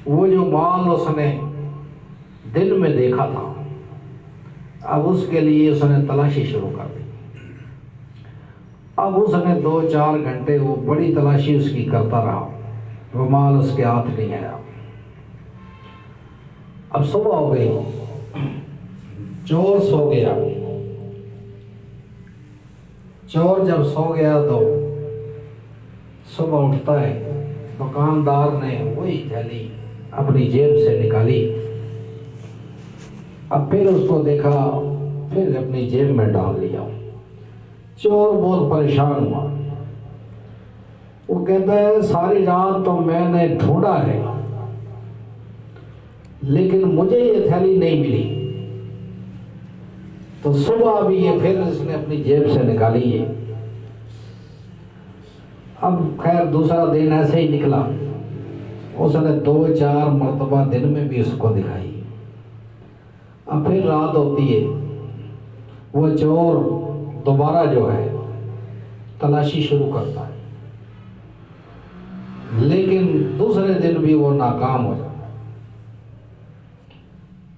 वो जो माल उसने दिन में देखा था, अब उसके लिए उसने तलाशी शुरू कर दी। अब उसने 2-4 घंटे वो बड़ी तलाशी उसकी करता रहा, वो माल उसके हाथ नहीं आया। अब सुबह हो गई, चोर सो गया। चोर जब सो गया तो सुबह उठता है, दुकानदार ने वही थैली अपनी जेब से निकाली। अब फिर उसको देखा, फिर अपनी जेब में डाल लिया। चोर बहुत परेशान हुआ। वो कहता है सारी रात तो मैंने ढूंढा है, लेकिन मुझे ये थैली नहीं मिली। तो सुबह भी ये फिर इसने अपनी जेब से निकाली है। अब खैर दूसरा दिन ऐसे ही निकला, उसने 2-4 मरतबा दिन में भी उसको दिखाई। अब फिर रात होती है, वो चोर दोबारा जो है तलाशी शुरू करता है, लेकिन दूसरे दिन भी वो नाकाम हो जाता है,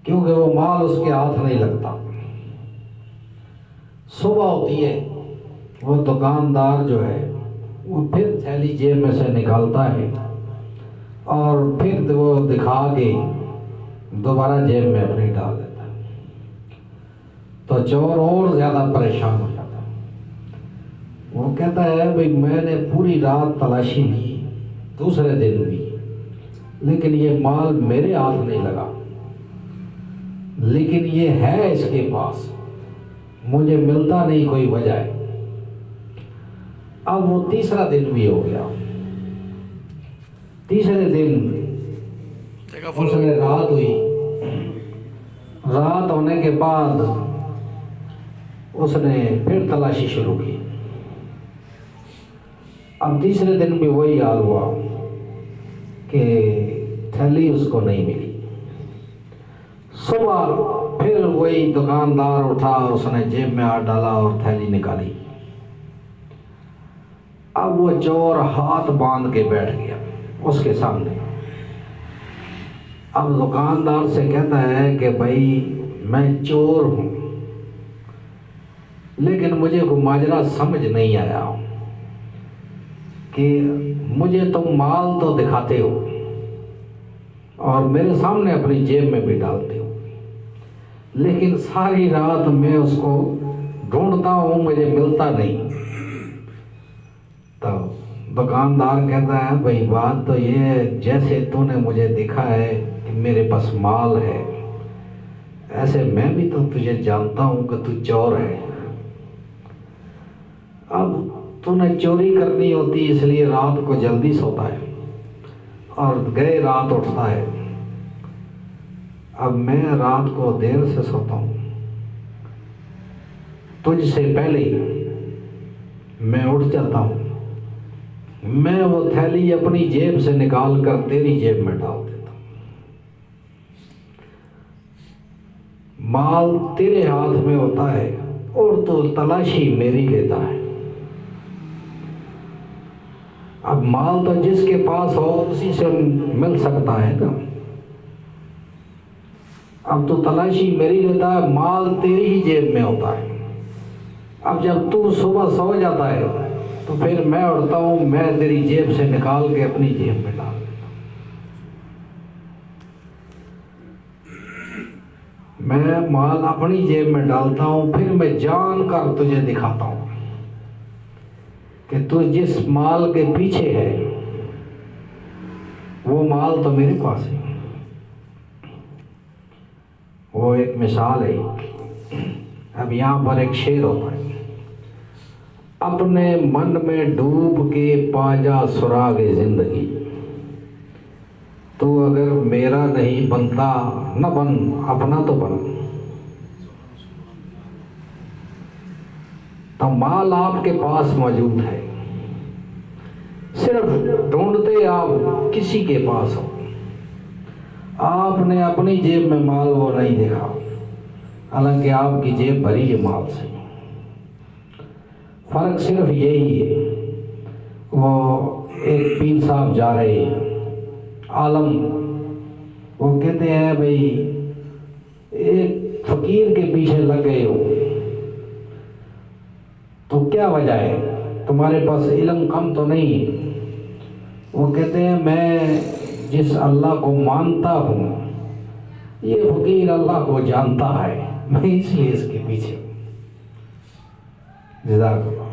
क्योंकि वो माल उसके हाथ नहीं लगता। सुबह होती है, वो दुकानदार जो है वो फिर थैली जेब में से निकालता है और फिर वो दिखा के दोबारा जेब में अपनी डाल देता है। तो चोर और ज्यादा परेशान हो जाता है। वो कहता है भाई मैंने पूरी रात तलाशी ली, दूसरे दिन भी, लेकिन ये माल मेरे हाथ नहीं लगा, लेकिन ये है इसके पास, मुझे मिलता नहीं, कोई वजह है। अब वो तीसरा दिन भी हो गया। तीसरे दिन उसने रात हुई, रात होने के बाद उसने फिर तलाशी शुरू की। अब तीसरे दिन भी वही हाल हुआ कि थैली उसको नहीं मिली। सुबह फिर वही दुकानदार उठा, उसने जेब में हाथ डाला और थैली निकाली। अब वो चोर हाथ बांध के बैठ गया उसके सामने। अब दुकानदार से कहता है कि भाई मैं चोर हूं, लेकिन मुझे को माजरा समझ नहीं आया कि मुझे तुम माल तो दिखाते हो और मेरे सामने अपनी जेब में भी डालते हो, लेकिन सारी रात मैं उसको ढूंढता हूं, मुझे मिलता नहीं। तो दुकानदार कहता है भाई बात तो ये, जैसे तूने मुझे दिखा है कि मेरे पास माल है, ऐसे मैं भी तो तुझे जानता हूं कि तू चोर है। अब तूने चोरी करनी होती इसलिए रात को जल्दी सोता है और गए रात उठता है। अब मैं रात को देर से सोता हूं, तुझसे पहले मैं उठ जाता हूं, मैं वो थैली अपनी जेब से निकाल कर तेरी जेब में डाल देता हूं, माल तेरे हाथ में होता है और तो तलाशी मेरी लेता है। अब माल तो जिसके पास हो उसी से मिल सकता है ना। अब तो तलाशी मेरी लेता है, माल तेरी ही जेब में होता है। अब जब तू सुबह सो जाता है तो फिर मैं उठता हूं, मैं तेरी जेब से निकाल के अपनी जेब में डाल देता हूं। मैं माल अपनी जेब में डालता हूं, फिर मैं जान कर तुझे दिखाता हूं कि तू जिस माल के पीछे है वो माल तो मेरे पास है। वो एक मिसाल है। अब यहां पर एक शेर होता है, अपने मन में डूब के पाजा सुरागे जिंदगी, तो अगर मेरा नहीं बनता न बन, अपना तो बन। तो माल आपके पास मौजूद है, सिर्फ ढूंढते आप किसी के पास हो। आपने अपनी जेब में माल वो नहीं देखा, हालांकि आपकी जेब भरी है माल से। फर्क सिर्फ यही है, वो एक पीर साहब जा रहे, आलम वो कहते हैं भाई एक फकीर के पीछे लग गए हो तो क्या वजह है, तुम्हारे पास इल्म कम तो नहीं है? वो कहते हैं मैं जिस अल्लाह को मानता हूँ ये फकीर अल्लाह को जानता है, मैं इसलिए इसके पीछे हूँ। जज़ाकल्लाह।